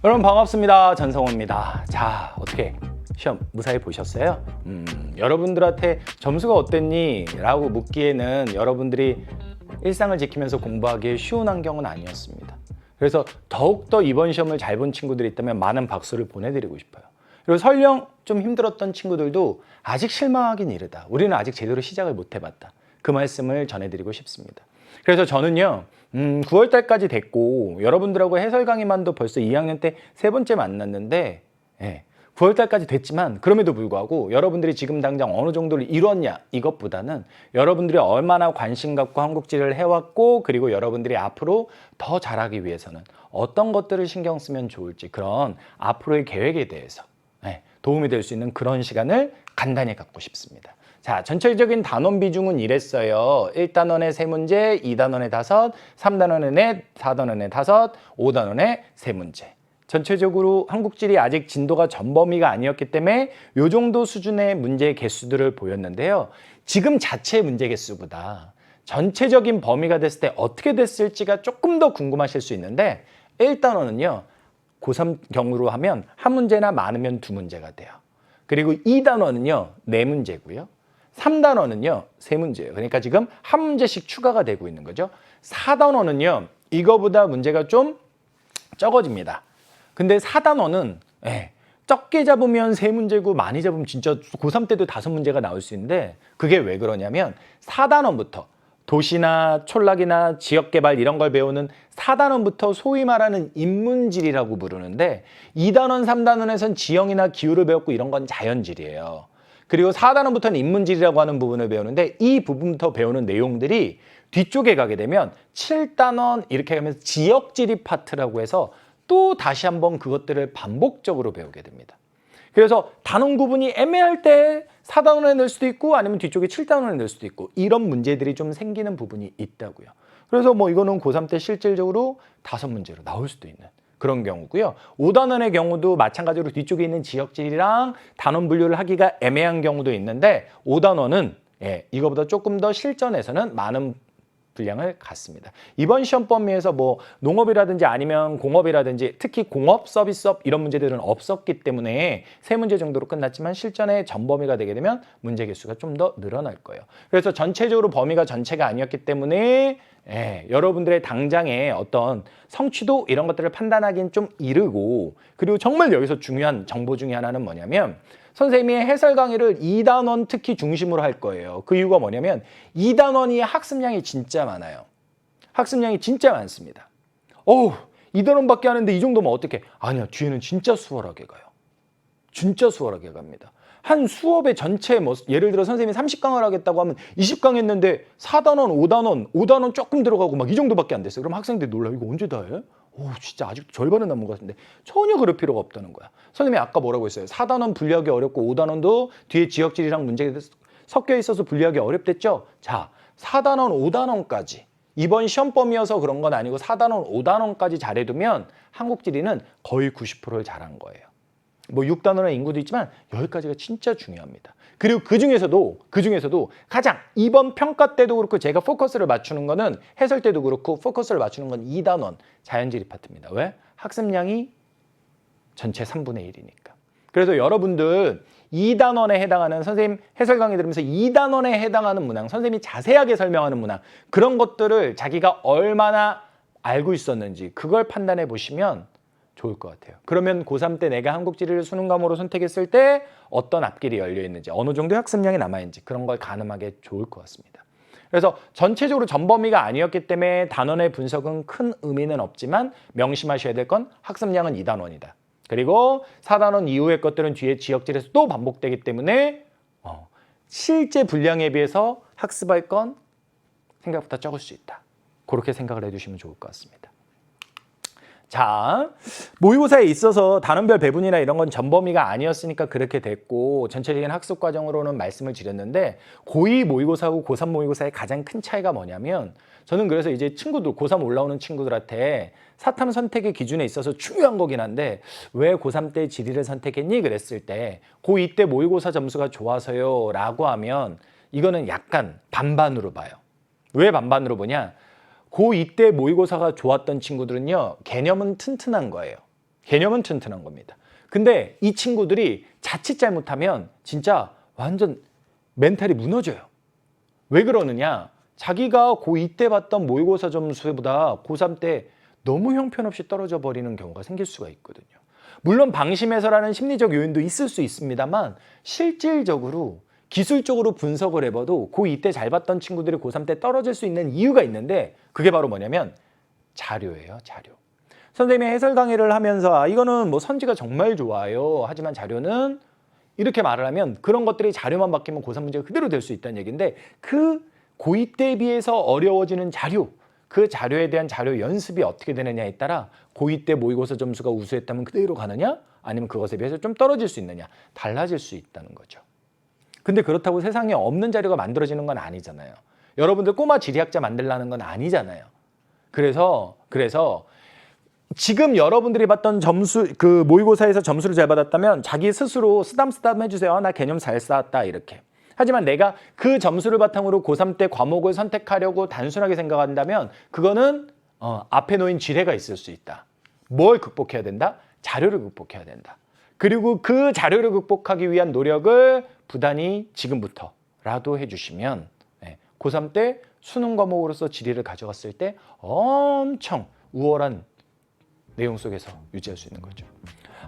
여러분 반갑습니다. 전성호입니다. 자, 어떻게 시험 무사히 보셨어요? 여러분들한테 점수가 어땠니? 라고 묻기에는 여러분들이 일상을 지키면서 공부하기에 쉬운 환경은 아니었습니다. 그래서 더욱더 이번 시험을 잘 본 친구들이 있다면 많은 박수를 보내드리고 싶어요. 그리고 설령 좀 힘들었던 친구들도 아직 실망하긴 이르다. 우리는 아직 제대로 시작을 못 해봤다. 그 말씀을 전해드리고 싶습니다. 그래서 저는요, 9월 달까지 됐고 여러분들하고 해설 강의만도 벌써 2학년 때 3번째 만났는데 9월 달까지 됐지만 그럼에도 불구하고 여러분들이 지금 당장 어느 정도를 이뤘냐 이것보다는 여러분들이 얼마나 관심 갖고 한국지를 해왔고 그리고 여러분들이 앞으로 더 잘하기 위해서는 어떤 것들을 신경 쓰면 좋을지 그런 앞으로의 계획에 대해서 도움이 될 수 있는 그런 시간을 간단히 갖고 싶습니다. 자, 전체적인 단원 비중은 이랬어요. 1단원에 3문제, 2단원에 5, 3단원에 4, 4단원에 5, 5단원에 3문제. 전체적으로 한국지리 아직 진도가 전범위가 아니었기 때문에 이 정도 수준의 문제 개수들을 보였는데요. 지금 자체 문제 개수보다 전체적인 범위가 됐을 때 어떻게 됐을지가 조금 더 궁금하실 수 있는데 1단원은요. 고3 경우로 하면 한 문제나 많으면 2문제가 돼요. 그리고 2단원은요. 4문제고요. 3단원은요. 3문제예요. 그러니까 지금 한 문제씩 추가가 되고 있는 거죠. 4단원은요. 이거보다 문제가 좀 적어집니다. 근데 4단원은 적게 잡으면 3문제고 많이 잡으면 진짜 고3 때도 5문제가 나올 수 있는데 그게 왜 그러냐면 4단원부터 도시나 촌락이나 지역개발 이런 걸 배우는 4단원부터 소위 말하는 인문지리라고 부르는데 2단원, 3단원에선 지형이나 기후를 배웠고 이런 건 자연지리예요. 그리고 4단원부터는 인문지리라고 하는 부분을 배우는데 이 부분부터 배우는 내용들이 뒤쪽에 가게 되면 7단원 이렇게 가면서 지역지리 파트라고 해서 또 다시 한번 그것들을 반복적으로 배우게 됩니다. 그래서 단원 구분이 애매할 때 4단원에 넣을 수도 있고 아니면 뒤쪽에 7단원에 넣을 수도 있고 이런 문제들이 좀 생기는 부분이 있다고요. 그래서 뭐 이거는 고3 때 실질적으로 5문제로 나올 수도 있는 그런 경우고요. 5단원의 경우도 마찬가지로 뒤쪽에 있는 지역지리랑 단원 분류를 하기가 애매한 경우도 있는데 5단원은 이거보다 조금 더 실전에서는 많은 분량을 갖습니다. 이번 시험 범위에서 뭐 농업이라든지 아니면 공업이라든지 특히 공업, 서비스업 이런 문제들은 없었기 때문에 3문제 정도로 끝났지만 실전에 전범위가 되게 되면 문제 개수가 좀 더 늘어날 거예요. 그래서 전체적으로 범위가 전체가 아니었기 때문에 여러분들의 당장의 어떤 성취도 이런 것들을 판단하기는 좀 이르고 그리고 정말 여기서 중요한 정보 중에 하나는 뭐냐면 선생님이 해설 강의를 2단원 특히 중심으로 할 거예요. 그 이유가 뭐냐면 2단원이 학습량이 진짜 많아요. 학습량이 진짜 많습니다. 2단원밖에 하는데 이 정도면 어떡해? 아니야, 뒤에는 진짜 수월하게 가요. 진짜 수월하게 갑니다. 한 수업의 전체 뭐 예를 들어 선생님이 30강을 하겠다고 하면 20강 했는데 4단원, 5단원 조금 들어가고 막 이 정도밖에 안 됐어요. 그럼 학생들이 놀라요. 이거 언제 다 해? 진짜 아직도 절반은 남은 것 같은데 전혀 그럴 필요가 없다는 거야. 선생님이 아까 뭐라고 했어요? 4단원 분리하기 어렵고 5단원도 뒤에 지역지리랑 문제가 섞여 있어서 분리하기 어렵댔죠? 자, 4단원, 5단원까지 이번 시험 범위여서 그런 건 아니고 4단원, 5단원까지 잘해두면 한국지리는 거의 90%를 잘한 거예요. 뭐 6단원의 인구도 있지만 여기까지가 진짜 중요합니다. 그리고 그 중에서도 가장 이번 평가 때도 그렇고 제가 포커스를 맞추는 거는 해설 때도 그렇고 포커스를 맞추는 건 2단원 자연지리 파트입니다. 왜? 학습량이 전체 3분의 1이니까. 그래서 여러분들 2단원에 해당하는 선생님 해설 강의 들으면서 2단원에 해당하는 문항, 선생님이 자세하게 설명하는 문항 그런 것들을 자기가 얼마나 알고 있었는지 그걸 판단해 보시면 좋을 것 같아요. 그러면 고3 때 내가 한국지리를 수능 과목으로 선택했을 때 어떤 앞길이 열려 있는지 어느 정도 학습량이 남아있는지 그런 걸 가늠하기 좋을 것 같습니다. 그래서 전체적으로 전범위가 아니었기 때문에 단원의 분석은 큰 의미는 없지만 명심하셔야 될 건 학습량은 2단원이다. 그리고 4단원 이후의 것들은 뒤에 지역지리에서 또 반복되기 때문에 실제 분량에 비해서 학습할 건 생각보다 적을 수 있다. 그렇게 생각을 해주시면 좋을 것 같습니다. 자, 모의고사에 있어서 단원별 배분이나 이런 건 전범위가 아니었으니까 그렇게 됐고 전체적인 학습 과정으로는 말씀을 드렸는데 고2 모의고사하고 고3 모의고사의 가장 큰 차이가 뭐냐면 저는 그래서 이제 친구들 고3 올라오는 친구들한테 사탐 선택의 기준에 있어서 중요한 거긴 한데 왜 고3 때 지리를 선택했니? 그랬을 때 고2 때 모의고사 점수가 좋아서요 라고 하면 이거는 약간 반반으로 봐요. 왜 반반으로 보냐? 고2 때 모의고사가 좋았던 친구들은요 개념은 튼튼한 거예요. 개념은 튼튼한 겁니다. 근데 이 친구들이 자칫 잘못하면 진짜 완전 멘탈이 무너져요. 왜 그러느냐? 자기가 고2 때 봤던 모의고사 점수보다 고3 때 너무 형편없이 떨어져 버리는 경우가 생길 수가 있거든요. 물론 방심해서라는 심리적 요인도 있을 수 있습니다만 실질적으로 기술적으로 분석을 해봐도 고2 때 잘 봤던 친구들이 고3 때 떨어질 수 있는 이유가 있는데 그게 바로 뭐냐면 자료예요, 자료. 선생님이 해설 강의를 하면서 이거는 뭐 선지가 정말 좋아요. 하지만 자료는 이렇게 말을 하면 그런 것들이 자료만 바뀌면 고3 문제가 그대로 될 수 있다는 얘기인데 그 고2 때에 비해서 어려워지는 자료, 그 자료에 대한 자료 연습이 어떻게 되느냐에 따라 고2 때 모의고사 점수가 우수했다면 그대로 가느냐 아니면 그것에 비해서 좀 떨어질 수 있느냐 달라질 수 있다는 거죠. 근데 그렇다고 세상에 없는 자료가 만들어지는 건 아니잖아요. 여러분들 꼬마 지리학자 만들라는 건 아니잖아요. 그래서 지금 여러분들이 봤던 점수, 그 모의고사에서 점수를 잘 받았다면 자기 스스로 쓰담쓰담 해주세요. 나 개념 잘 쌓았다 이렇게. 하지만 내가 그 점수를 바탕으로 고3 때 과목을 선택하려고 단순하게 생각한다면 그거는 앞에 놓인 지뢰가 있을 수 있다. 뭘 극복해야 된다? 자료를 극복해야 된다. 그리고 그 자료를 극복하기 위한 노력을 부단히 지금부터라도 해주시면 고3 때 수능 과목으로서 지리를 가져갔을 때 엄청 우월한 내용 속에서 유지할 수 있는 거죠.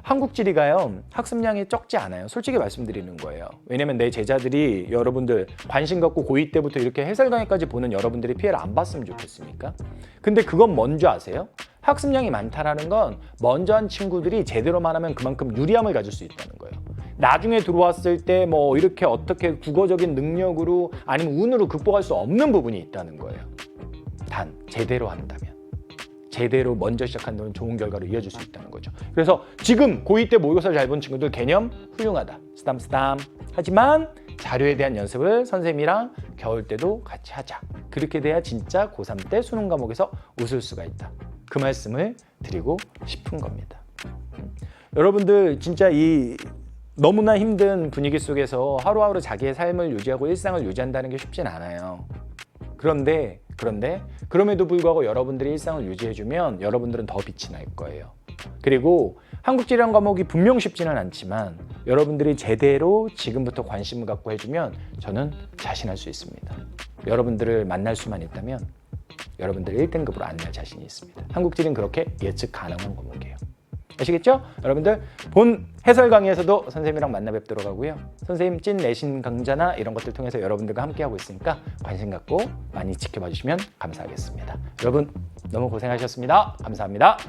한국 지리가요 학습량이 적지 않아요. 솔직히 말씀드리는 거예요. 왜냐면 내 제자들이 여러분들 관심 갖고 고2 때부터 이렇게 해설 강의까지 보는 여러분들이 피해를 안 봤으면 좋겠습니까? 근데 그건 뭔지 아세요? 학습량이 많다라는 건 먼저 한 친구들이 제대로만 하면 그만큼 유리함을 가질 수 있다는 거예요. 나중에 들어왔을 때 뭐 이렇게 어떻게 국어적인 능력으로 아니면 운으로 극복할 수 없는 부분이 있다는 거예요. 단 제대로 한다면. 제대로 먼저 시작한다면 좋은 결과로 이어질 수 있다는 거죠. 그래서 지금 고2 때 모의고사를 잘 본 친구들 개념 훌륭하다. 쓰담쓰담. 하지만 자료에 대한 연습을 선생님이랑 겨울 때도 같이 하자. 그렇게 돼야 진짜 고3 때 수능 과목에서 웃을 수가 있다. 그 말씀을 드리고 싶은 겁니다. 여러분들 진짜 이 너무나 힘든 분위기 속에서 하루하루 자기의 삶을 유지하고 일상을 유지한다는 게 쉽진 않아요. 그런데 그럼에도 불구하고 여러분들이 일상을 유지해주면 여러분들은 더 빛이 날 거예요. 그리고 한국지리학 과목이 분명 쉽지는 않지만 여러분들이 제대로 지금부터 관심을 갖고 해주면 저는 자신할 수 있습니다. 여러분들을 만날 수만 있다면 여러분들 1등급으로 안낼 자신이 있습니다. 한국지리는 그렇게 예측 가능한 과목이에요. 아시겠죠? 여러분들 본 해설 강의에서도 선생님이랑 만나 뵙도록 하고요. 선생님 찐 내신 강좌나 이런 것들 통해서 여러분들과 함께하고 있으니까 관심 갖고 많이 지켜봐 주시면 감사하겠습니다. 여러분 너무 고생하셨습니다. 감사합니다.